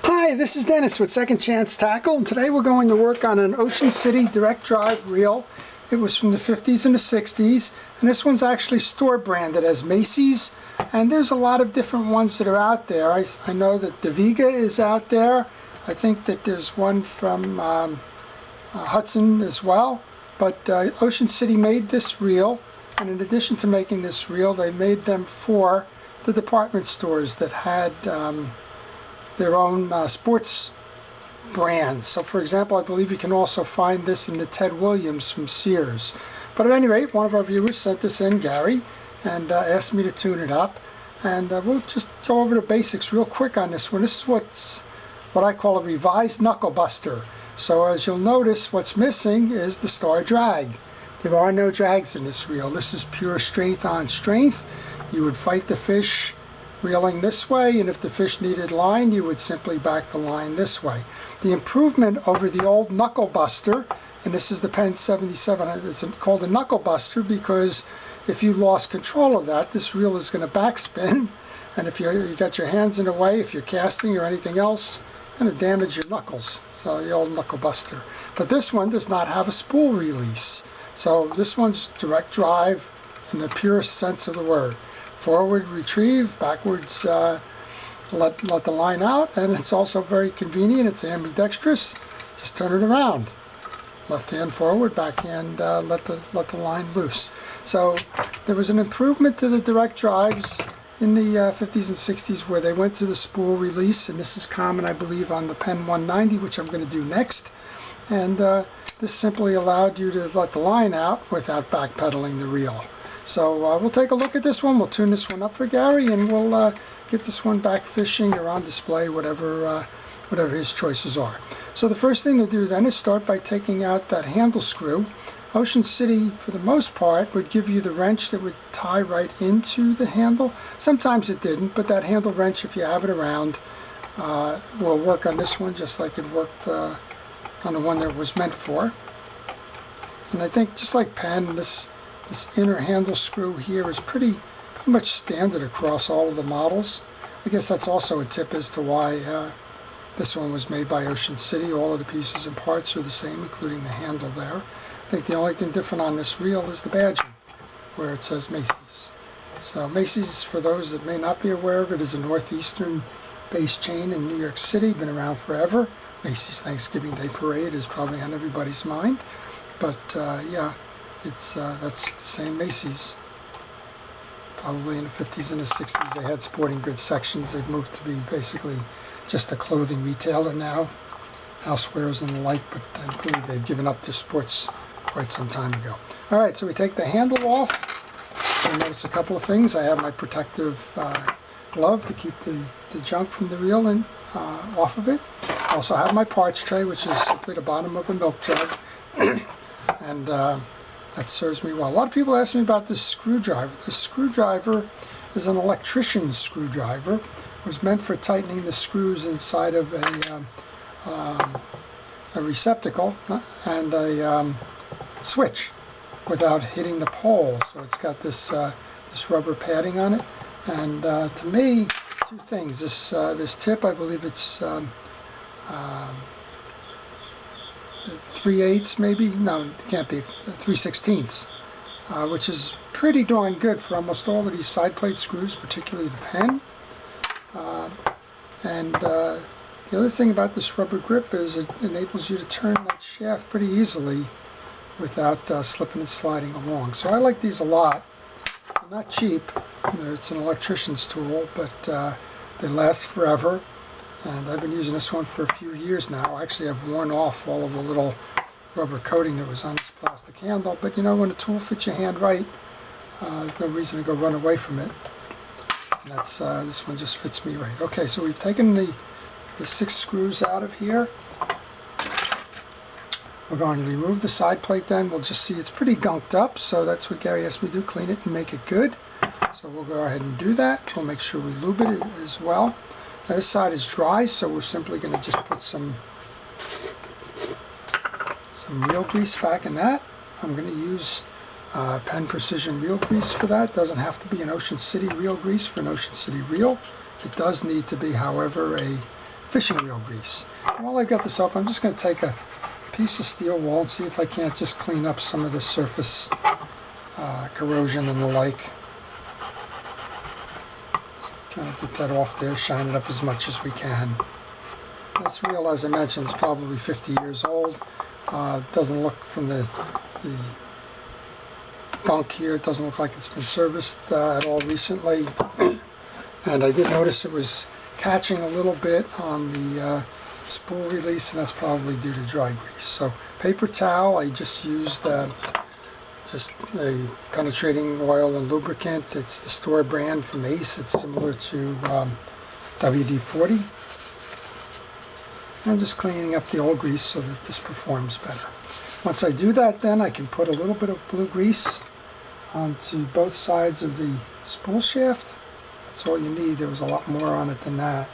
Hi, this is Dennis with Second Chance Tackle, and today we're going to work on an Ocean City direct drive reel. It was from the 50s and the 60s, and this one's actually store branded as Macy's, and there's a lot of different ones that are out there. I know that Deviga is out there. I think that there's one from Hudson as well, but Ocean City made this reel, and in addition to making this reel, they made them for the department stores that had their own sports brands. So for example, I believe you can also find this in the Ted Williams from Sears. But at any rate, one of our viewers sent this in, Gary, and asked me to tune it up. And we'll just go over the basics real quick on this one. This is what I call a revised knuckle buster. So as you'll notice, what's missing is the star drag. There are no drags in this reel. This is pure strength on strength. You would fight the fish reeling this way, and if the fish needed line, you would simply back the line this way. The improvement over the old knuckle buster, and this is the Penn 77, it's called a knuckle buster because if you lost control of that, this reel is going to backspin, and if you got your hands in the way, if you're casting or anything else, it's going to damage your knuckles. So the old knuckle buster. But this one does not have a spool release. So this one's direct drive in the purest sense of the word. Forward retrieve, backwards let the line out, and it's also very convenient. It's ambidextrous. Just turn it around. Left hand forward, back hand let the line loose. So there was an improvement to the direct drives in the 50s and 60s where they went to the spool release, and this is common, I believe, on the Penn 190, which I'm going to do next. And this simply allowed you to let the line out without backpedaling the reel. So we'll take a look at this one. We'll tune this one up for Gary, and we'll get this one back fishing or on display, whatever his choices are. So the first thing to do then is start by taking out that handle screw. Ocean City, for the most part, would give you the wrench that would tie right into the handle. Sometimes it didn't, but that handle wrench, if you have it around, will work on this one just like it worked on the one that it was meant for. And I think just like Penn, this inner handle screw here is pretty much standard across all of the models. I guess that's also a tip as to why this one was made by Ocean City. All of the pieces and parts are the same, including the handle there. I think the only thing different on this reel is the badging, where it says Macy's. So Macy's, for those that may not be aware of it, is a northeastern-based chain in New York City, been around forever. Macy's Thanksgiving Day Parade is probably on everybody's mind. But yeah, that's the same Macy's. Probably in the 50s and the 60s they had sporting goods sections. They've moved to be basically just a clothing retailer now, housewares and the like, but I believe they've given up their sports quite some time ago. Alright, so we take the handle off. You'll notice a couple of things. I have my protective glove to keep the junk from the reel off of it. I also have my parts tray, which is simply the bottom of a milk jug. And that serves me well. A lot of people ask me about this screwdriver. This screwdriver is an electrician's screwdriver. It was meant for tightening the screws inside of a receptacle and a switch without hitting the pole. So it's got this rubber padding on it. And to me, two things. This tip, I believe it's 3/8 maybe? No, it can't be. 3/16, which is pretty darn good for almost all of these side plate screws, particularly the Penn. And the other thing about this rubber grip is it enables you to turn that shaft pretty easily without slipping and sliding along. So I like these a lot. They're not cheap. It's an electrician's tool, but they last forever. And I've been using this one for a few years now. Actually, I've worn off all of the little rubber coating that was on this plastic handle. But you know, when a tool fits your hand right, there's no reason to go run away from it. And that's this one just fits me right. Okay, so we've taken the 6 screws out of here. We're going to remove the side plate then. We'll just see it's pretty gunked up, so that's what Gary asked me to do, clean it and make it good. So we'll go ahead and do that. We'll make sure we lube it as well. Now this side is dry, so we're simply going to just put some reel grease back in that. I'm going to use Penn Precision reel grease for that. Doesn't have to be an Ocean City reel grease for an Ocean City reel. It does need to be, however, a fishing reel grease. And while I've got this up, I'm just going to take a piece of steel wool and see if I can't just clean up some of the surface corrosion and the like. Just kind of get that off there, shine it up as much as we can. This reel, as I mentioned, is probably 50 years old. Doesn't look from the gunk here, it doesn't look like it's been serviced at all recently. And I did notice it was catching a little bit on the spool release, and that's probably due to dry grease. So paper towel, I just used just a penetrating oil and lubricant. It's the store brand from Macy. It's similar to WD-40. I'm just cleaning up the old grease so that this performs better. Once I do that, then I can put a little bit of blue grease onto both sides of the spool shaft. That's all you need. There was a lot more on it than that.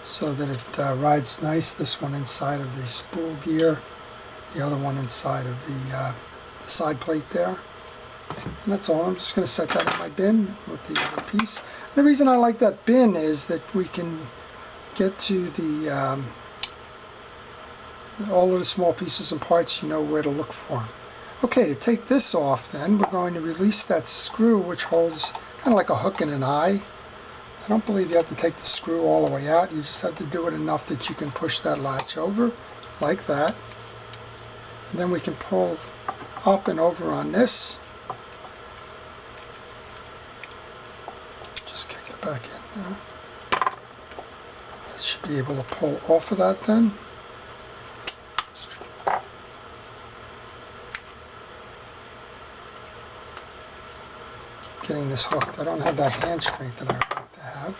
So that it rides nice. This one inside of the spool gear, the other one inside of the side plate there. And that's all. I'm just going to set that in my bin with the other piece. And the reason I like that bin is that we can get to the all of the small pieces and parts. You know where to look for them. Okay, to take this off then, we're going to release that screw which holds kind of like a hook and an eye. I don't believe you have to take the screw all the way out. You just have to do it enough that you can push that latch over like that. And then we can pull up and over on this. Just kick it back in now. That should be able to pull off of that then. Getting this hooked. I don't have that hand strength that I would like to have.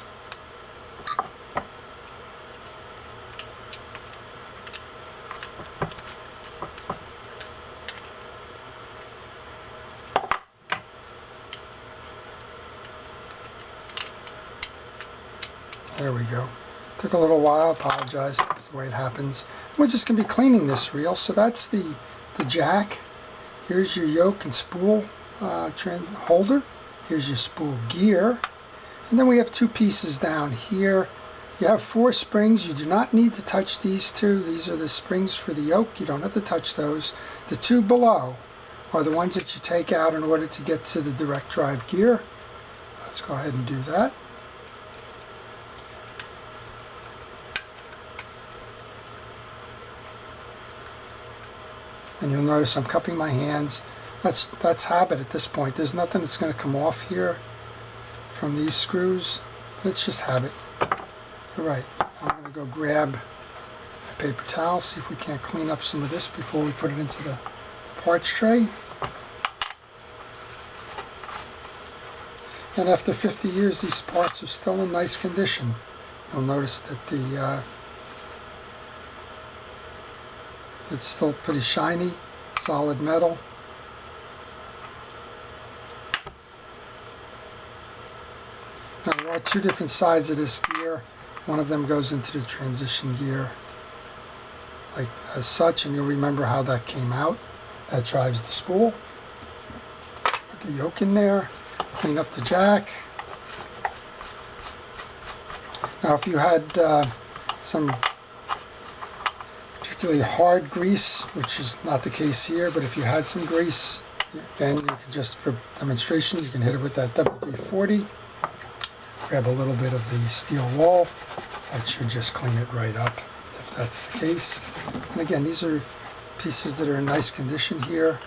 There we go. Took a little while, apologize, that's the way it happens. We're just going to be cleaning this reel. So that's the jack. Here's your yoke and spool holder. Here's your spool gear. And then we have two pieces down here. You have 4 springs. You do not need to touch these 2. These are the springs for the yoke. You don't have to touch those. The 2 below are the ones that you take out in order to get to the direct drive gear. Let's go ahead and do that. And you'll notice I'm cupping my hands. That's habit at this point. There's nothing that's going to come off here from these screws. It's just habit. All right, I'm going to go grab a paper towel, see if we can't clean up some of this before we put it into the parts tray. And after 50 years, these parts are still in nice condition. You'll notice that it's still pretty shiny, solid metal. Now there are 2 different sides of this gear. One of them goes into the transition gear like as such, and you'll remember how that came out. That drives the spool. Put the yoke in there, clean up the jack. Now if you had some particularly hard grease, which is not the case here, but if you had some grease, then you can just, for demonstration, you can hit it with that WD-40. Grab a little bit of the steel wool. That should just clean it right up if that's the case. And again, these are pieces that are in nice condition here,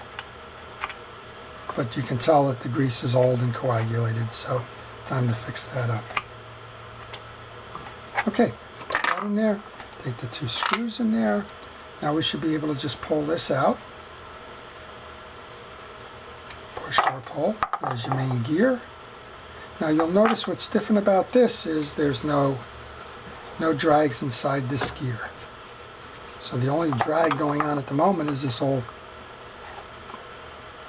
but you can tell that the grease is old and coagulated, so time to fix that up. Okay, put that in there. Take the 2 screws in there. Now we should be able to just pull this out. Push or pull. There's your main gear. Now you'll notice what's different about this is there's no drags inside this gear. So the only drag going on at the moment is this old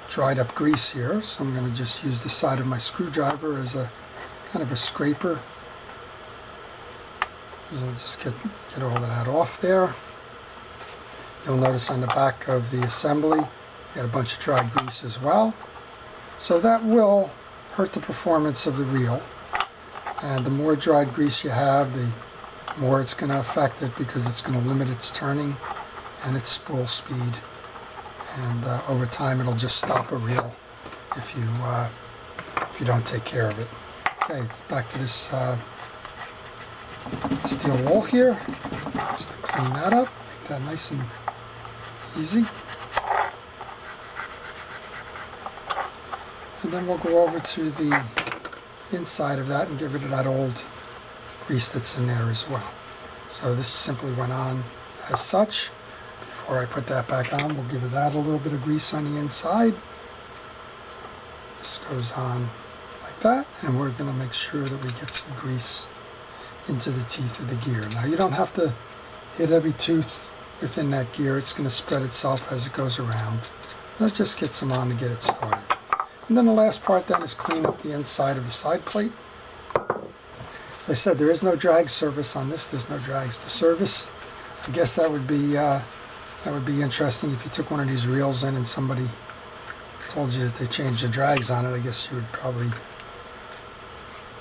dried up grease here. So I'm going to just use the side of my screwdriver as a kind of a scraper. I'll just get all of that off there. You'll notice on the back of the assembly, you got a bunch of dry grease as well. So that will hurt the performance of the reel. And the more dried grease you have, the more it's going to affect it because it's going to limit its turning and its spool speed. And over time it'll just stop a reel if you don't take care of it. Okay, it's back to this steel wool here. Just to clean that up, make that nice and easy. And then we'll go over to the inside of that and get rid of that old grease that's in there as well. So this simply went on as such. Before I put that back on, we'll give that a little bit of grease on the inside. This goes on like that, and we're going to make sure that we get some grease into the teeth of the gear. Now you don't have to hit every tooth within that gear. It's going to spread itself as it goes around. Let's just get some on to get it started. And then the last part then is clean up the inside of the side plate. As I said, there is no drag surface on this. There's no drags to service. I guess that would be interesting if you took one of these reels in and somebody told you that they changed the drags on it. I guess you would probably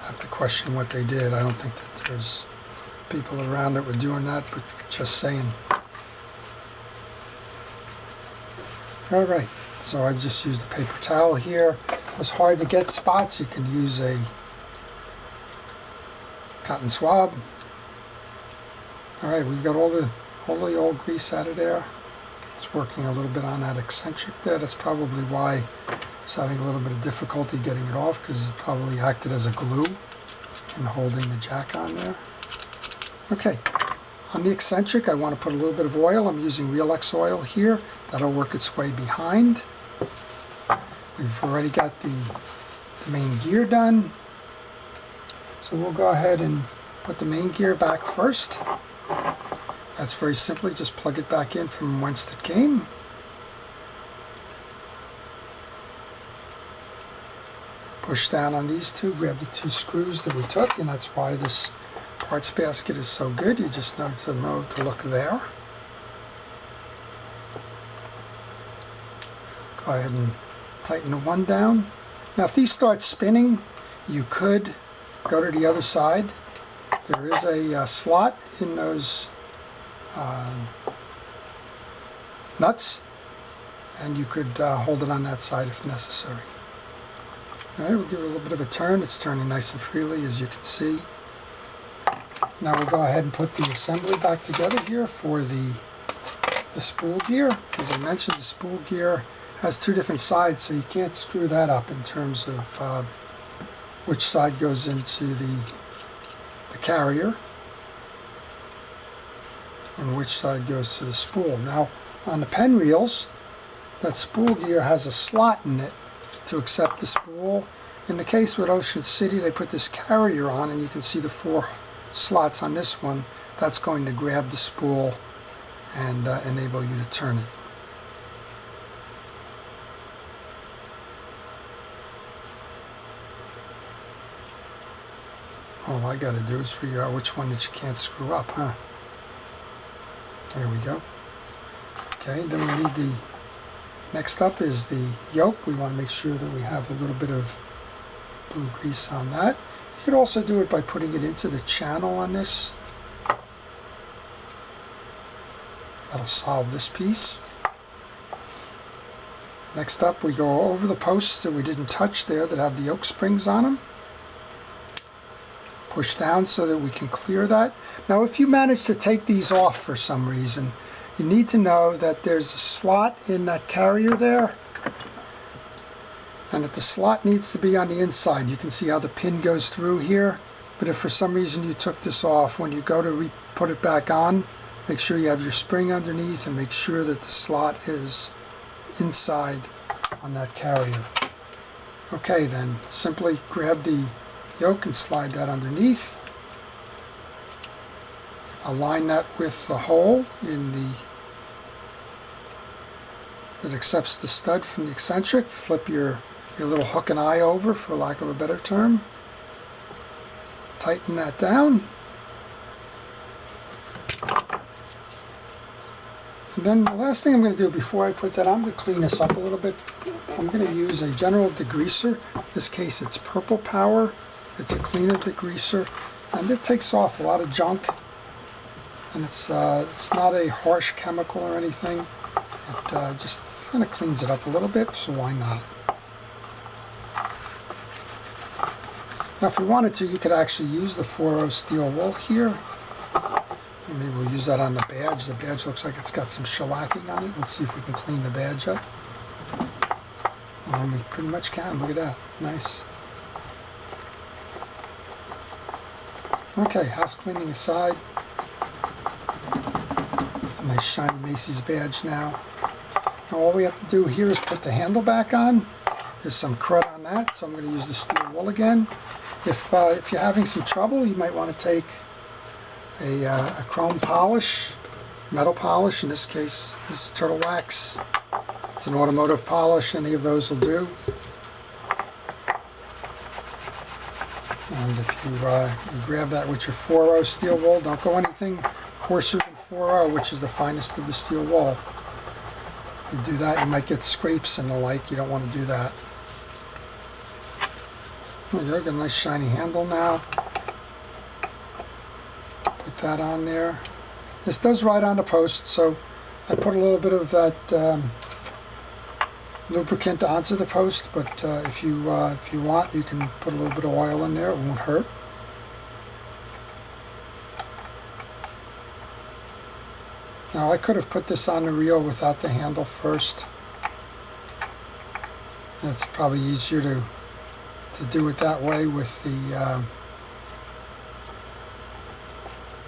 have to question what they did. I don't think that there's people around that were doing that, but just saying. All right, so I just used a paper towel here. It was hard to get spots. You can use a cotton swab. All right, we've got all the old grease out of there. It's working a little bit on that eccentric there. That's probably why it's having a little bit of difficulty getting it off, because it probably acted as a glue in holding the jack on there. Okay, on the eccentric I want to put a little bit of oil. I'm using Real X oil here. That'll work its way behind. We've already got the main gear done. So we'll go ahead and put the main gear back first. That's very simply just plug it back in from whence it came. Push down on these two, grab the two screws that we took, and that's why this parts basket is so good. You just know to look there. Go ahead and tighten the one down. Now if these start spinning, you could go to the other side. There is a slot in those nuts, and you could hold it on that side if necessary. All right, we'll give it a little bit of a turn. It's turning nice and freely, as you can see. Now we'll go ahead and put the assembly back together here for the spool gear. As I mentioned, the spool gear has two different sides, so you can't screw that up in terms of which side goes into the carrier and which side goes to the spool. Now on the pen reels, that spool gear has a slot in it to accept the spool. In the case with Ocean City, they put this carrier on, and you can see the 4 slots on this one. That's going to grab the spool and enable you to turn it. All I got to do is figure out which one that you can't screw up, huh? There we go. Okay, then we need the, next up is the yoke. We want to make sure that we have a little bit of blue grease on that. You could also do it by putting it into the channel on this. That'll solve this piece. Next up, we go over the posts that we didn't touch there that have the yoke springs on them. Push down so that we can clear that. Now if you manage to take these off for some reason, you need to know that there's a slot in that carrier there, and that the slot needs to be on the inside. You can see how the pin goes through here, but if for some reason you took this off, when you go to put it back on, make sure you have your spring underneath and make sure that the slot is inside on that carrier. Okay, then simply grab the yoke and slide that underneath. Align that with the hole in that accepts the stud from the eccentric. Flip your little hook and eye over, for lack of a better term. Tighten that down. And then the last thing I'm going to do before I put that on, I'm going to clean this up a little bit. I'm going to use a general degreaser. In this case it's Purple Power. It's a cleaner degreaser, and it takes off a lot of junk and it's not a harsh chemical or anything. It just kind of cleans it up a little bit, so why not? Now if you wanted to, you could actually use the 4.0 steel wool here. Maybe we'll use that on the badge. The badge looks like it's got some shellacking on it. Let's see if we can clean the badge up. And we pretty much can. Look at that. Nice. Okay, house cleaning aside. A nice shiny Macy's badge now. Now all we have to do here is put the handle back on. There's some crud on that, so I'm going to use the steel wool again. If you're having some trouble, you might want to take a chrome polish, metal polish. In this case, this is turtle wax. It's an automotive polish. Any of those will do. And if you grab that with your 4.0 steel wool, don't go anything coarser than 4.0, which is the finest of the steel wool. If you do that, you might get scrapes and the like. You don't want to do that. There you go, got a nice shiny handle now. Put that on there. This does ride on the post, so I put a little bit of that lubricant onto the post, but if you want, you can put a little bit of oil in there. It won't hurt. Now I could have put this on the reel without the handle first. It's probably easier to do it that way with the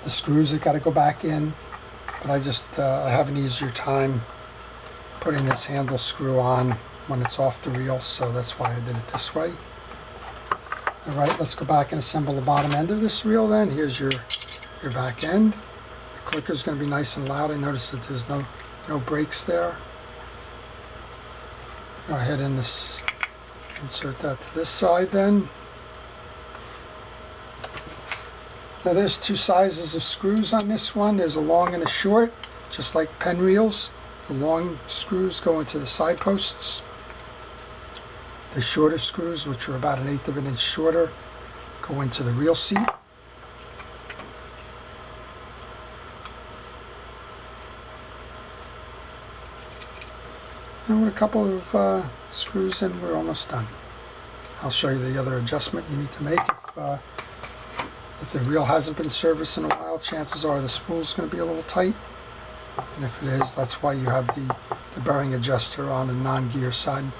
screws that got to go back in, but I have an easier time putting this handle screw on when it's off the reel, so that's why I did it this way. Alright, let's go back and assemble the bottom end of this reel then. Here's your back end. The clicker's going to be nice and loud. I noticed that there's no brakes there. Go ahead and insert that to this side then. Now there's two sizes of screws on this one. There's a long and a short, just like pen reels. The long screws go into the side posts. The shorter screws, which are about 1/8 of an inch shorter, go into the reel seat. And with a couple of screws in, we're almost done. I'll show you the other adjustment you need to make. If the reel hasn't been serviced in a while, chances are the spool's going to be a little tight. And if it is, that's why you have the bearing adjuster on a non-gear side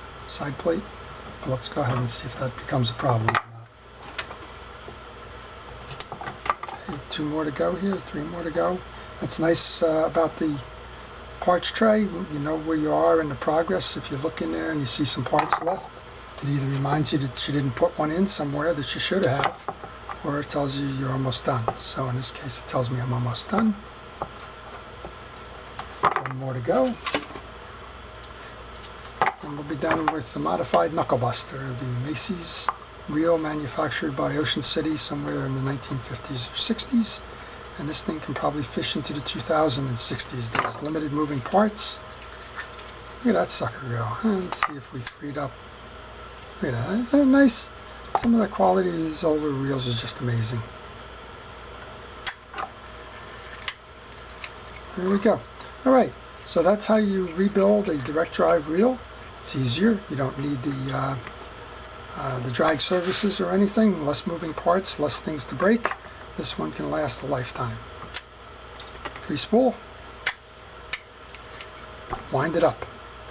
plate. But let's go ahead and see if that becomes a problem or not. Okay, 2 more to go here, 3 more to go. That's nice about the parts tray. You know where you are in the progress. If you look in there and you see some parts left, it either reminds you that you didn't put one in somewhere that you should have, or it tells you you're almost done. So in this case, it tells me I'm almost done. 1 more to go. And we'll be done with the modified knuckle buster, the Macys reel manufactured by Ocean City somewhere in the 1950s or 60s. And this thing can probably fish into the 2060s. There's limited moving parts. Look at that sucker go. And let's see if we freed up. Look at that. Isn't that nice? Some of the quality of these older reels is just amazing. There we go. Alright, so that's how you rebuild a direct drive reel. It's easier. You don't need the drag services or anything. Less moving parts, less things to break. This one can last a lifetime. Free spool. Wind it up.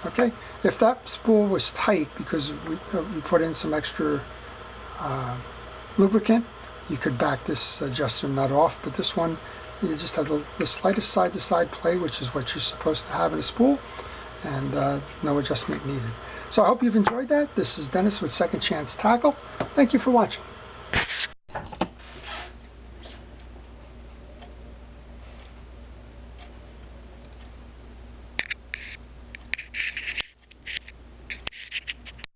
Okay? If that spool was tight because we put in some extra lubricant, you could back this adjuster nut off, but this one, you just have the slightest side-to-side play, which is what you're supposed to have in a spool, and no adjustment needed. So I hope you've enjoyed that. This is Dennis with Second Chance Tackle. Thank you for watching.